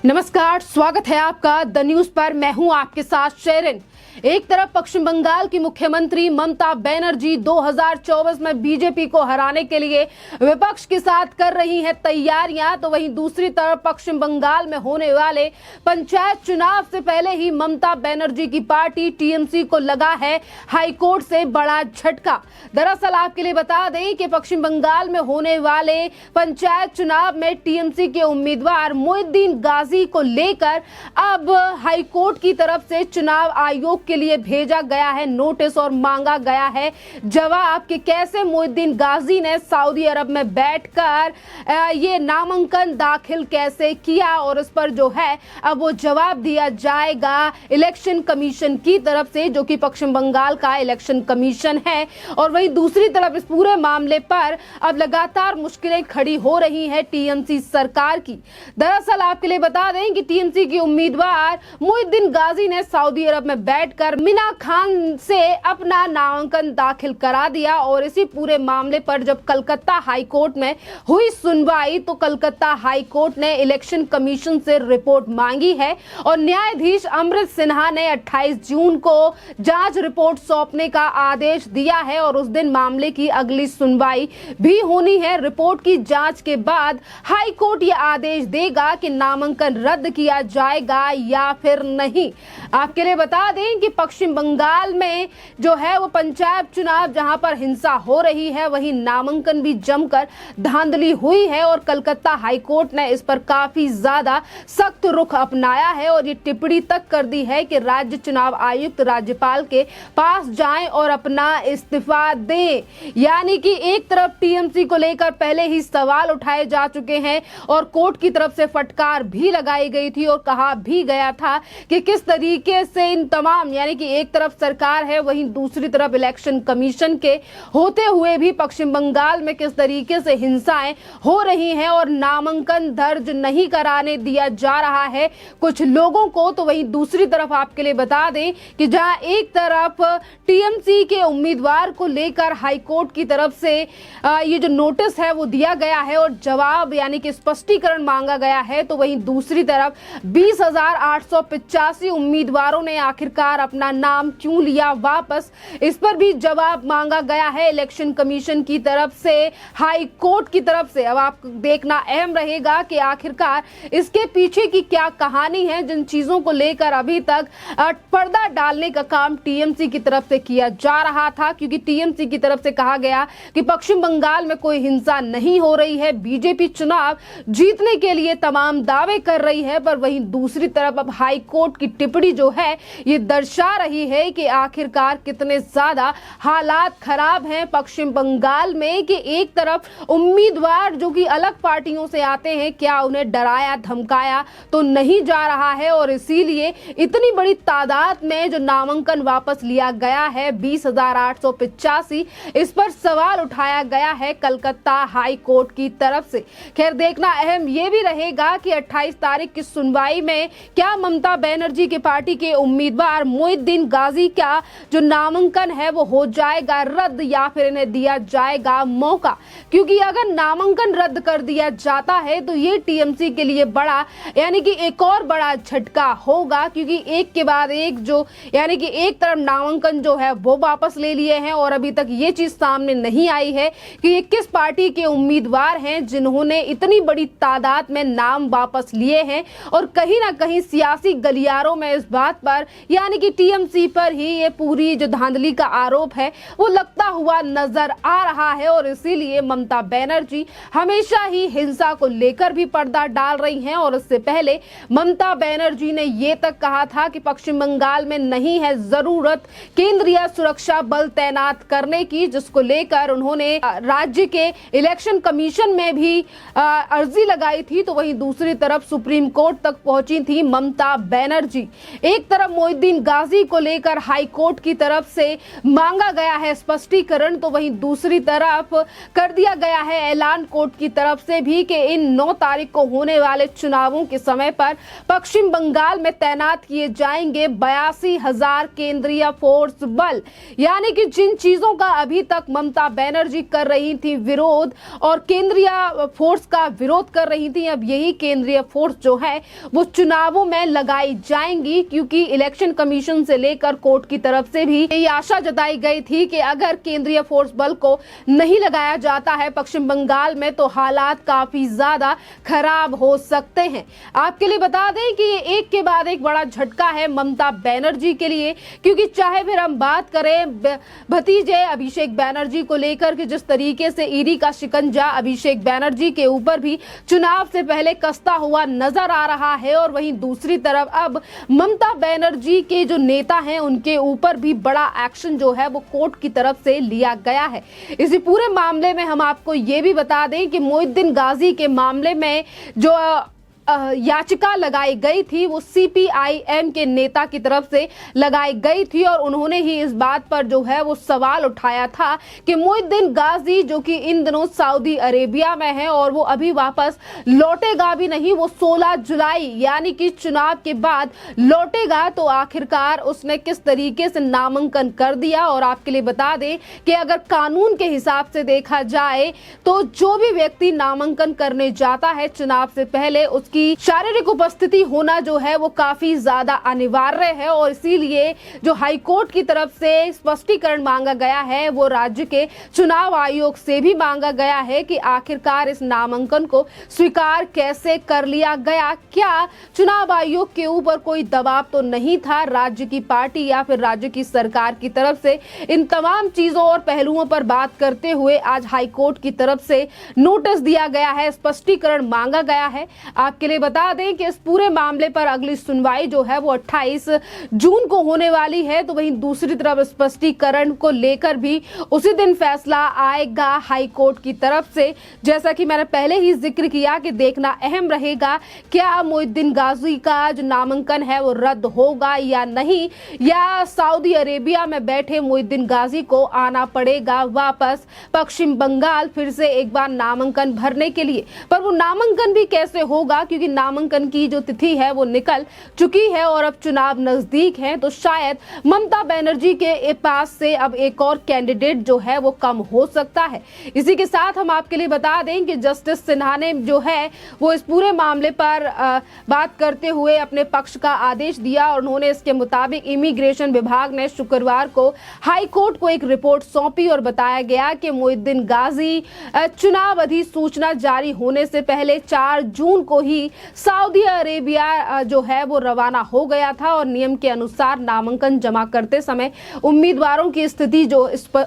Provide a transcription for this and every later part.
नमस्कार, स्वागत है आपका द न्यूज पर। मैं हूं आपके साथ शेरिन। एक तरफ पश्चिम बंगाल की मुख्यमंत्री ममता बनर्जी 2024 में बीजेपी को हराने के लिए विपक्ष के साथ कर रही हैं तैयारियां, तो वहीं दूसरी तरफ पश्चिम बंगाल में होने वाले पंचायत चुनाव से पहले ही ममता बनर्जी की पार्टी टीएमसी को लगा है हाईकोर्ट से बड़ा झटका। दरअसल आपके लिए बता दें कि पश्चिम बंगाल में होने वाले पंचायत चुनाव में टीएमसी के उम्मीदवार मोइनुद्दीन गाजी को लेकर अब हाईकोर्ट की तरफ से चुनाव आयोग के लिए भेजा गया है नोटिस और मांगा गया है जवाब कि कैसे मोइनुद्दीन गाजी ने सऊदी अरब में बैठकर ये नामांकन दाखिल कैसे किया, और इस पर जो है अब वो जवाब दिया जाएगा इलेक्शन कमीशन की तरफ से, जो कि पश्चिम बंगाल का इलेक्शन कमीशन है। और वहीं दूसरी तरफ इस पूरे मामले पर अब लगातार मुश्किलें खड़ी हो रही है टीएमसी सरकार की। दरअसल आपके लिए बता दें कि टीएमसी के उम्मीदवार मोइनुद्दीन गाजी ने सऊदी अरब में बैठकर मीना खान से अपना नामांकन दाखिल करा दिया। और इसी पूरे मामले पर जब कलकत्ता हाईकोर्ट में हुई सुनवाई तो कलकत्ता हाईकोर्ट ने इलेक्शन कमीशन से रिपोर्ट मांगी है और न्यायाधीश अमृत सिन्हा ने 28 जून को जांच रिपोर्ट सौंपने का आदेश दिया है और उस दिन मामले की अगली सुनवाई भी होनी है। रिपोर्ट की जांच के बाद हाईकोर्ट यह आदेश देगा कि नामांकन रद्द किया जाएगा या फिर नहीं। आपके लिए बता दें कि पश्चिम बंगाल में जो है वो पंचायत चुनाव जहां पर हिंसा हो रही है, वहीं नामांकन भी जमकर धांधली हुई है और कलकत्ता हाईकोर्ट ने इस पर काफी ज्यादा सख्त रुख अपनाया है और ये टिप्पणी तक कर दी है कि राज्य चुनाव आयुक्त राज्यपाल के पास जाएं और अपना इस्तीफा दें। यानी कि एक तरफ टीएमसी को लेकर पहले ही सवाल उठाए जा चुके हैं और कोर्ट की तरफ से फटकार भी लगाई गई थी और कहा भी गया था कि किस तरीके से इन तमाम, यानी कि एक तरफ सरकार है वहीं दूसरी तरफ इलेक्शन कमीशन के होते हुए भी पश्चिम बंगाल में किस तरीके से हिंसाएं हो रही हैं और नामांकन दर्ज नहीं कराने दिया जा रहा है कुछ लोगों को। तो वहीं दूसरी तरफ आपके लिए बता दें कि जहां एक तरफ टीएमसी के उम्मीदवार को लेकर हाईकोर्ट की तरफ से ये जो नोटिस है वो दिया गया है और जवाब यानी कि स्पष्टीकरण मांगा गया है, तो वहीं दूसरी तरफ 20,885 उम्मीदवारों ने आखिरकार अपना नाम क्यों लिया वापस, इस पर भी जवाब मांगा गया है इलेक्शन कमीशन की तरफ से हाई कोर्ट की तरफ से। अब आपको देखना अहम रहेगा कि आखिरकार इसके पीछे की क्या कहानी है, जिन चीजों को लेकर अभी तक पर्दा डालने का काम टीएमसी की तरफ से किया जा रहा था, क्योंकि टीएमसी की तरफ से कहा गया कि पश्चिम बंगाल में कोई हिंसा नहीं हो रही है, बीजेपी चुनाव जीतने के लिए तमाम दावे कर रही है। पर वहीं दूसरी तरफ अब हाई कोर्ट की टिप्पणी जो है ये दर्शा रही है कि आखिरकार कितने ज्यादा हालात खराब हैं पश्चिम बंगाल में, कि एक तरफ उम्मीदवार जो कि अलग पार्टियों से आते हैं, क्या उन्हें डराया धमकाया तो नहीं जा रहा है और इसीलिए इतनी बड़ी तादाद में जो नामांकन वापस लिया गया है 20,885, इस पर सवाल उठाया गया है कलकत्ता हाई कोर्ट की तरफ से। खैर देखना अहम ये भी रहेगा कि 28 तारीख की सुनवाई में क्या ममता बनर्जी की पार्टी के उम्मीदवार मोइनुद्दीन गाजी का जो नामांकन है वो हो जाएगा रद्द या फिर इन्हें दिया जाएगा मौका। क्योंकि अगर नामांकन रद्द कर दिया जाता है तो ये टीएमसी के लिए बड़ा, यानी कि एक और बड़ा झटका होगा, क्योंकि एक के बाद एक जो, यानी कि एक तरफ नामांकन जो है वो वापस ले लिए हैं और अभी तक ये चीज सामने नहीं आई है कि ये किस पार्टी के उम्मीदवार हैं जिन्होंने इतनी बड़ी तादाद में नाम वापस लिए हैं। और कहीं ना कहीं सियासी गलियारों में इस बात पर, यानी कि टीएमसी पर ही ये पूरी जो धांधली का आरोप है वो लगता हुआ नजर आ रहा है और इसीलिए ममता बनर्जी हमेशा ही हिंसा को लेकर भी पर्दा डाल रही हैं। और इससे पहले ममता बनर्जी ने ये तक कहा था कि पश्चिम बंगाल में नहीं है जरूरत केंद्रीय सुरक्षा बल तैनात करने की, जिसको लेकर उन्होंने राज्य के इलेक्शन कमीशन में भी अर्जी लगाई थी। तो वहीं दूसरी तरफ सुप्रीम कोर्ट तक पहुंची थी ममता बनर्जी। एक तरफ मोइनुद्दीन गाजी को लेकर हाई कोर्ट की तरफ से मांगा गया है स्पष्टीकरण, तो वहीं दूसरी तरफ कर दिया गया है ऐलान कोर्ट की तरफ से भी कि इन 9 तारीख को होने वाले चुनावों के समय पर पश्चिम बंगाल में तैनात किए जाएंगे 82,000 केंद्रीय फोर्स बल। यानी कि जिन चीजों का अभी तक ममता बनर्जी कर रही थी विरोध और केंद्रीय फोर्स का विरोध कर रही थी, अब यही केंद्रीय फोर्स जो है वो चुनावों में लगाई जाएंगी, क्योंकि इलेक्शन कमीशन से लेकर कोर्ट की तरफ से भी ये आशा जताई गई थी कि अगर केंद्रीय फोर्स बल को नहीं लगाया जाता है पश्चिम बंगाल में तो हालात काफी ज्यादा खराब हो सकते हैं। आपके लिए बता दें कि ये एक के बाद एक बड़ा झटका है ममता बनर्जी के लिए, क्योंकि चाहे फिर हम बात करें भतीजे अभिषेक बनर्जी को लेकर कि जिस तरीके से ईडी का शिकंजा अभिषेक बनर्जी के ऊपर भी चुनाव से पहले कसता हुआ नजर आ रहा है, और वहीं दूसरी तरफ अब ममता बनर्जी के जो नेता हैं उनके ऊपर भी बड़ा एक्शन जो है वो कोर्ट की तरफ से लिया गया है। इसी पूरे मामले में हम आपको ये भी बता दें कि मोहिउद्दीन गाजी के मामले में जो याचिका लगाई गई थी वो सीपीआईएम के नेता की तरफ से लगाई गई थी, और उन्होंने ही इस बात पर जो है वो सवाल उठाया था कि मोहिउद्दीन गाजी जो कि इन दिनों सऊदी अरेबिया में है और वो अभी वापस लौटेगा भी नहीं, वो 16 जुलाई यानी कि चुनाव के बाद लौटेगा, तो आखिरकार उसने किस तरीके से नामांकन कर दिया। और आपके लिए बता दें कि अगर कानून के हिसाब से देखा जाए तो जो भी व्यक्ति नामांकन करने जाता है चुनाव से पहले उसकी शारीरिक उपस्थिति होना जो है वो काफी ज्यादा अनिवार्य है, और इसीलिए जो हाई कोर्ट की तरफ से स्पष्टीकरण मांगा गया है वो राज्य के चुनाव आयोग से भी मांगा गया है कि आखिरकार इस नामांकन को स्वीकार कैसे कर लिया गया। क्या चुनाव आयोग के ऊपर कोई दबाव तो नहीं था राज्य की पार्टी या फिर राज्य की सरकार की तरफ से? इन तमाम चीजों और पहलुओं पर बात करते हुए आज हाई कोर्ट की तरफ से नोटिस दिया गया है, स्पष्टीकरण मांगा गया है। आपके लिए बता दें कि इस पूरे मामले पर अगली सुनवाई जो है वो 28 जून को होने वाली है, तो वहीं दूसरी तरफ स्पष्टीकरण को लेकर भी उसी दिन फैसला आएगा हाई कोर्ट की तरफ से। जैसा कि मैंने पहले ही जिक्र किया कि देखना अहम रहेगा क्या मोहिउद्दीन गाजी का जो नामांकन है वो रद्द होगा या नहीं, या सऊदी अरेबिया में बैठे मोहिउद्दीन गाजी को आना पड़ेगा वापस पश्चिम बंगाल फिर से एक बार नामांकन भरने के लिए। पर वो नामांकन भी कैसे होगा, क्योंकि नामांकन की जो तिथि है वो निकल चुकी है और अब चुनाव नजदीक है, तो शायद ममता बनर्जी के पास से अब एक और कैंडिडेट जो है वो कम हो सकता है। इसी के साथ हम आपके लिए बता दें कि जस्टिस सिन्हा ने जो है वो इस पूरे मामले पर बात करते हुए अपने पक्ष का आदेश दिया, और उन्होंने इसके मुताबिक इमिग्रेशन विभाग ने शुक्रवार को हाई कोर्ट को एक रिपोर्ट सौंपी और बताया गया कि मोहिउद्दीन गाजी चुनाव अधिसूचना जारी होने से पहले 4 जून को ही सऊदी अरेबिया जो है वो रवाना हो गया था, और नियम के अनुसार नामांकन जमा करते समय उम्मीदवारों की स्थिति जो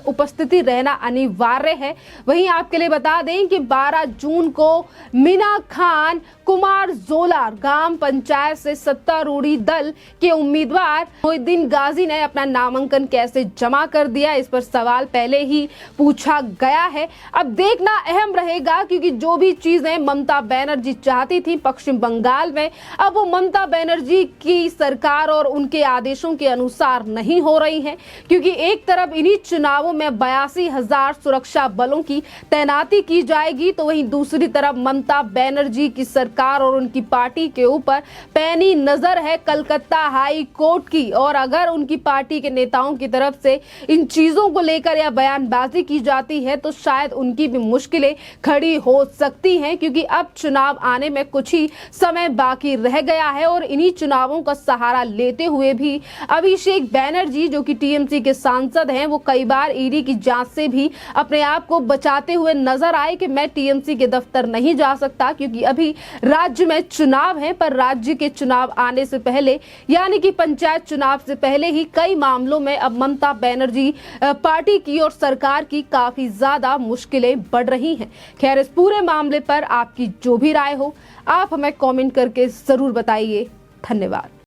उपस्थिति रहना अनिवार्य है। वहीं आपके लिए बता दें कि 12 जून को मीना खान कुमार जोला ग्राम पंचायत से सत्तारूढ़ी दल के उम्मीदवार मोहिउद्दीन गाजी ने अपना नामांकन कैसे जमा कर दिया, इस पर सवाल पहले ही पूछा गया है। अब देखना अहम रहेगा, क्योंकि जो भी चीजें ममता बनर्जी चाहती थी पश्चिम बंगाल में अब वो ममता बनर्जी की सरकार और उनके आदेशों के अनुसार नहीं हो रही हैं, क्योंकि एक तरफ इन्हीं चुनावों में 82,000 सुरक्षा बलों की तैनाती की जाएगी, तो वहीं दूसरी तरफ ममता बनर्जी की सरकार और उनकी पार्टी के ऊपर पैनी नजर है कलकत्ता हाई कोर्ट की। और अगर उनकी पार्टी के नेताओं की तरफ से इन चीजों को लेकर या बयानबाजी की जाती है तो शायद उनकी भी मुश्किलें खड़ी हो सकती हैं, क्योंकि अब चुनाव आने में कुछ ही समय बाकी रह गया है, और इन्हीं चुनावों का सहारा लेते हुए भी अभिषेक बनर्जी जो कि टीएमसी के सांसद हैं वो कई बार ईडी की जांच से भी अपने आप को बचाते हुए नजर आए कि मैं टीएमसी के दफ्तर नहीं जा सकता, क्योंकि अभी राज्य में चुनाव है। पर राज्य के चुनाव आने से पहले यानी कि पंचायत चुनाव से पहले ही कई मामलों में अब ममता बनर्जी पार्टी की और सरकार की काफी ज्यादा मुश्किलें बढ़ रही हैं। खैर, इस पूरे मामले पर आपकी जो भी राय हो आप हमें कमेंट करके जरूर बताइए। धन्यवाद।